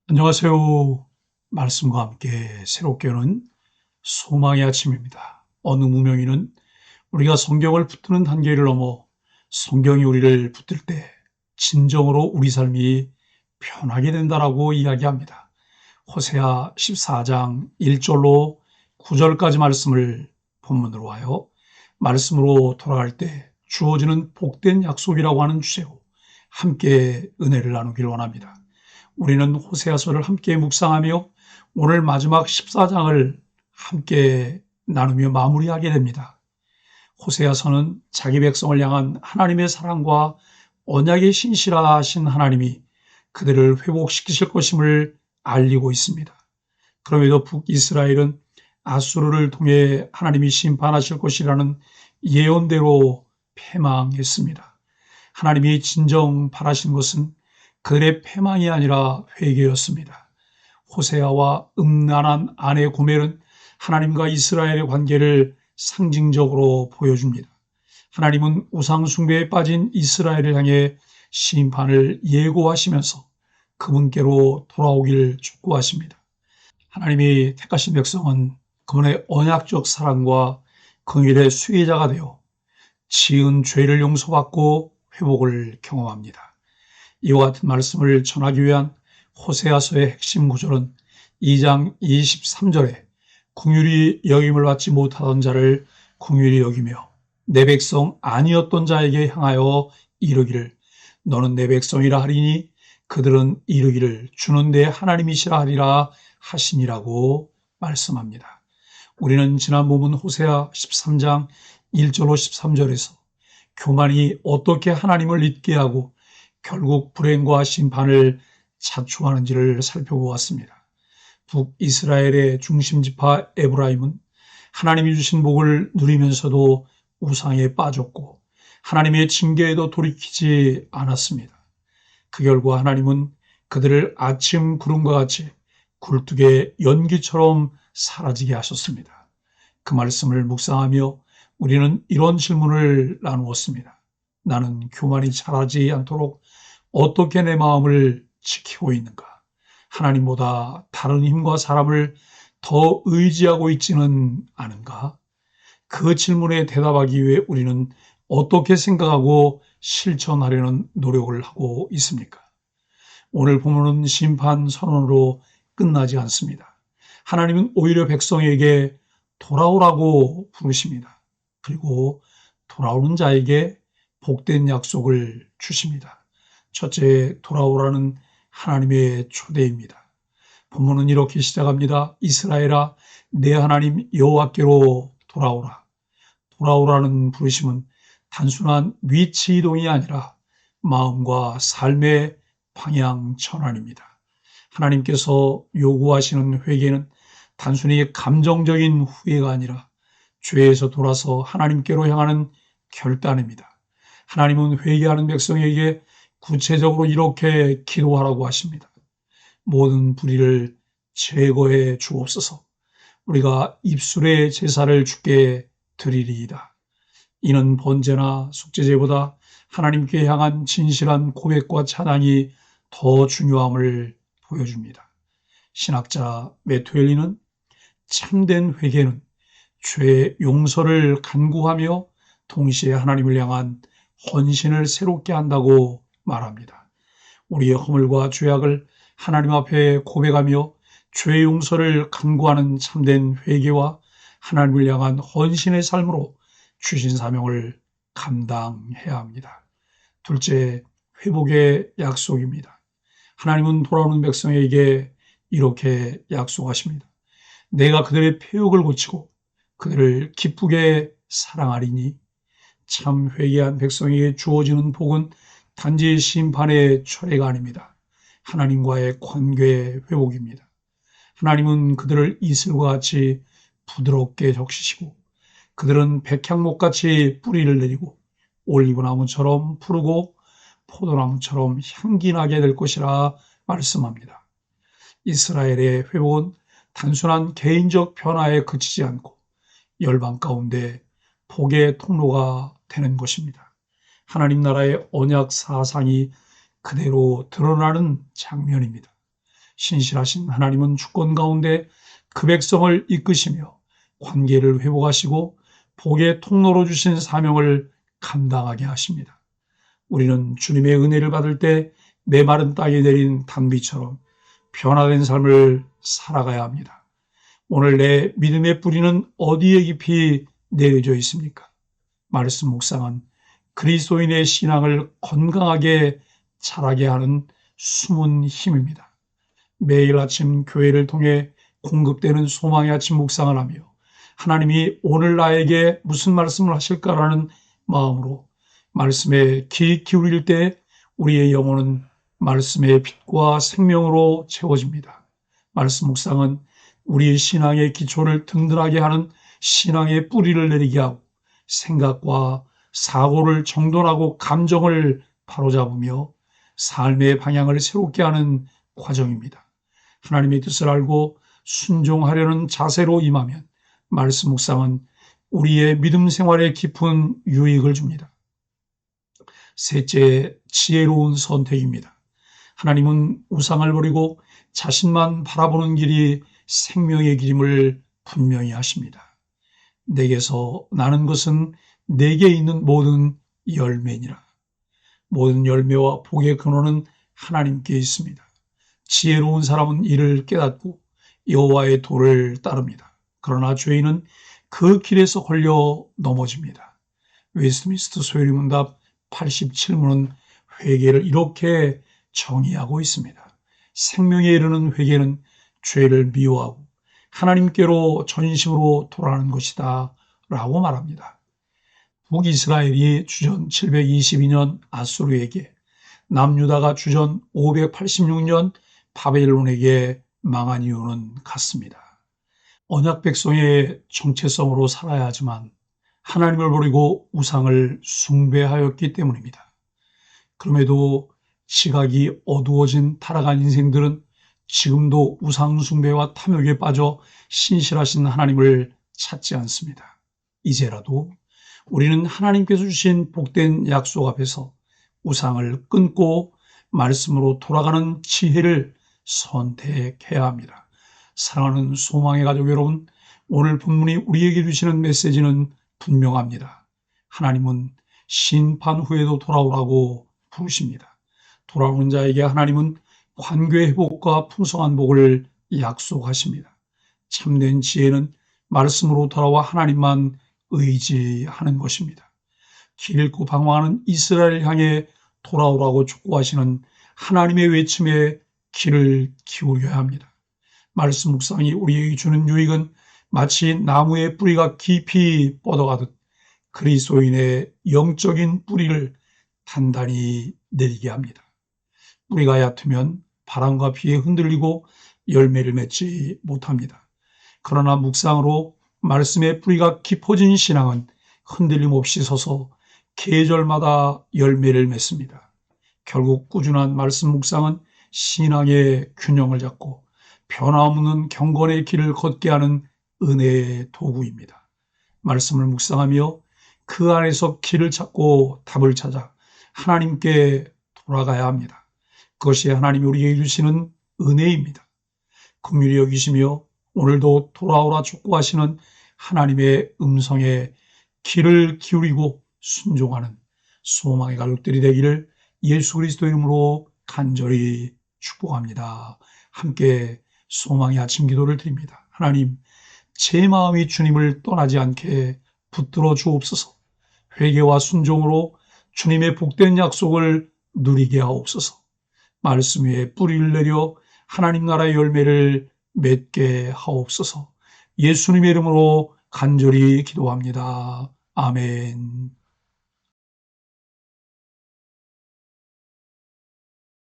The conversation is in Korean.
안녕하세요. 말씀과 함께 새롭게 오는 소망의 아침입니다. 어느 무명인은 우리가 성경을 붙드는 단계를 넘어 성경이 우리를 붙들 때 진정으로 우리 삶이 편하게 된다라고 이야기합니다. 호세아 14장 1절로 9절까지 말씀을 본문으로 하여 말씀으로 돌아갈 때 주어지는 복된 약속이라고 하는 주제로 함께 은혜를 나누길 원합니다. 우리는 호세아서를 함께 묵상하며 오늘 마지막 14장을 함께 나누며 마무리하게 됩니다. 호세아서는 자기 백성을 향한 하나님의 사랑과 언약의 신실하신 하나님이 그들을 회복시키실 것임을 알리고 있습니다. 그럼에도 북이스라엘은 아수르를 통해 하나님이 심판하실 것이라는 예언대로 패망했습니다. 하나님이 진정 바라신 것은 그들의 패망이 아니라 회개였습니다. 호세아와 음란한 아내 고멜은 하나님과 이스라엘의 관계를 상징적으로 보여줍니다. 하나님은 우상 숭배에 빠진 이스라엘을 향해 심판을 예고하시면서 그분께로 돌아오기를 촉구하십니다. 하나님이 택하신 백성은 그분의 언약적 사랑과 긍휼의 수혜자가 되어 지은 죄를 용서받고 회복을 경험합니다. 이와 같은 말씀을 전하기 위한 호세아서의 핵심 구절은 2장 23절에 긍휼히 여김을 받지 못하던 자를 긍휼히 여기며 내 백성 아니었던 자에게 향하여 이르기를 너는 내 백성이라 하리니 그들은 이르기를 주는 내 하나님이시라 하리라 하시니라고 말씀합니다. 우리는 지난 본문 호세아 13장 1절로 13절에서 교만이 어떻게 하나님을 잊게 하고 결국 불행과 심판을 자초하는지를 살펴보았습니다. 북이스라엘의 중심지파 에브라임은 하나님이 주신 복을 누리면서도 우상에 빠졌고 하나님의 징계에도 돌이키지 않았습니다. 그 결과 하나님은 그들을 아침 구름과 같이 굴뚝의 연기처럼 사라지게 하셨습니다. 그 말씀을 묵상하며 우리는 이런 질문을 나누었습니다. 나는 교만이 자라지 않도록 어떻게 내 마음을 지키고 있는가? 하나님보다 다른 힘과 사람을 더 의지하고 있지는 않은가? 그 질문에 대답하기 위해 우리는 어떻게 생각하고 실천하려는 노력을 하고 있습니까? 오늘 본문은 심판 선언으로 끝나지 않습니다. 하나님은 오히려 백성에게 돌아오라고 부르십니다. 그리고 돌아오는 자에게 복된 약속을 주십니다. 첫째, 돌아오라는 하나님의 초대입니다. 본문은 이렇게 시작합니다. 이스라엘아, 내 하나님 여호와께로 돌아오라. 돌아오라는 부르심은 단순한 위치 이동이 아니라 마음과 삶의 방향 전환입니다. 하나님께서 요구하시는 회개는 단순히 감정적인 후회가 아니라 죄에서 돌아서 하나님께로 향하는 결단입니다. 하나님은 회개하는 백성에게 구체적으로 이렇게 기도하라고 하십니다. 모든 불의를 제거해 주옵소서. 우리가 입술의 제사를 주께 드리리이다. 이는 번제나 속죄제보다 하나님께 향한 진실한 고백과 찬양이 더 중요함을 보여줍니다. 신학자 메투엘리는 참된 회개는 죄의 용서를 간구하며 동시에 하나님을 향한 헌신을 새롭게 한다고 말합니다. 우리의 허물과 죄악을 하나님 앞에 고백하며 죄의 용서를 간구하는 참된 회개와 하나님을 향한 헌신의 삶으로 주신 사명을 감당해야 합니다. 둘째, 회복의 약속입니다. 하나님은 돌아오는 백성에게 이렇게 약속하십니다. 내가 그들의 폐역을 고치고 그들을 기쁘게 사랑하리니. 참 회개한 백성에게 주어지는 복은 단지 심판의 철회가 아닙니다. 하나님과의 관계의 회복입니다. 하나님은 그들을 이슬과 같이 부드럽게 적시시고 그들은 백향목같이 뿌리를 내리고 올리브나무처럼 푸르고 포도나무처럼 향기나게 될 것이라 말씀합니다. 이스라엘의 회복은 단순한 개인적 변화에 그치지 않고 열방 가운데 복의 통로가 되는 것입니다. 하나님 나라의 언약 사상이 그대로 드러나는 장면입니다. 신실하신 하나님은 주권 가운데 그 백성을 이끄시며 관계를 회복하시고 복의 통로로 주신 사명을 감당하게 하십니다. 우리는 주님의 은혜를 받을 때 메마른 땅에 내린 단비처럼 변화된 삶을 살아가야 합니다. 오늘 내 믿음의 뿌리는 어디에 깊이 내려져 있습니까? 말씀 묵상은 그리스도인의 신앙을 건강하게 자라게 하는 숨은 힘입니다. 매일 아침 교회를 통해 공급되는 소망의 아침 묵상을 하며 하나님이 오늘 나에게 무슨 말씀을 하실까라는 마음으로 말씀에 귀 기울일 때 우리의 영혼은 말씀의 빛과 생명으로 채워집니다. 말씀 묵상은 우리의 신앙의 기초를 든든하게 하는 신앙의 뿌리를 내리게 하고 생각과 사고를 정돈하고 감정을 바로잡으며 삶의 방향을 새롭게 하는 과정입니다. 하나님의 뜻을 알고 순종하려는 자세로 임하면 말씀 묵상은 우리의 믿음 생활에 깊은 유익을 줍니다. 셋째, 지혜로운 선택입니다. 하나님은 우상을 버리고 자신만 바라보는 길이 생명의 길임을 분명히 하십니다. 내게서 나는 것은 내게 있는 모든 열매니라. 모든 열매와 복의 근원은 하나님께 있습니다. 지혜로운 사람은 이를 깨닫고 여호와의 도를 따릅니다. 그러나 죄인은 그 길에서 걸려 넘어집니다. 웨스트민스터 소요리문답 87문은 회개를 이렇게 정의하고 있습니다. 생명에 이르는 회개는 죄를 미워하고 하나님께로 전심으로 돌아가는 것이다 라고 말합니다. 북이스라엘이 주전 722년 아수르에게, 남유다가 주전 586년 바벨론에게 망한 이유는 같습니다. 언약 백성의 정체성으로 살아야 하지만 하나님을 버리고 우상을 숭배하였기 때문입니다. 그럼에도 시각이 어두워진 타락한 인생들은 지금도 우상 숭배와 탐욕에 빠져 신실하신 하나님을 찾지 않습니다. 이제라도 우리는 하나님께서 주신 복된 약속 앞에서 우상을 끊고 말씀으로 돌아가는 지혜를 선택해야 합니다. 사랑하는 소망의 가족 여러분, 오늘 본문이 우리에게 주시는 메시지는 분명합니다. 하나님은 심판 후에도 돌아오라고 부르십니다. 돌아오는 자에게 하나님은 관계 회복과 풍성한 복을 약속하십니다. 참된 지혜는 말씀으로 돌아와 하나님만 의지하는 것입니다. 길 잃고 방황하는 이스라엘을 향해 돌아오라고 촉구하시는 하나님의 외침에 귀를 기울여야 합니다. 말씀 묵상이 우리에게 주는 유익은 마치 나무의 뿌리가 깊이 뻗어가듯 그리스도인의 영적인 뿌리를 단단히 내리게 합니다. 뿌리가 얕으면 바람과 비에 흔들리고 열매를 맺지 못합니다. 그러나 묵상으로 말씀의 뿌리가 깊어진 신앙은 흔들림 없이 서서 계절마다 열매를 맺습니다. 결국 꾸준한 말씀 묵상은 신앙의 균형을 잡고 변함없는 경건의 길을 걷게 하는 은혜의 도구입니다. 말씀을 묵상하며 그 안에서 길을 찾고 답을 찾아 하나님께 돌아가야 합니다. 그것이 하나님이 우리에게 주시는 은혜입니다. 긍휼히 여기시며 오늘도 돌아오라 촉구하시는 하나님의 음성에 귀를 기울이고 순종하는 소망의 가족들이 되기를 예수 그리스도 이름으로 간절히 축복합니다. 함께 소망의 아침 기도를 드립니다. 하나님, 제 마음이 주님을 떠나지 않게 붙들어 주옵소서. 회개와 순종으로 주님의 복된 약속을 누리게 하옵소서. 말씀 위에 뿌리를 내려 하나님 나라의 열매를 맺게 하옵소서. 예수님의 이름으로 간절히 기도합니다. 아멘.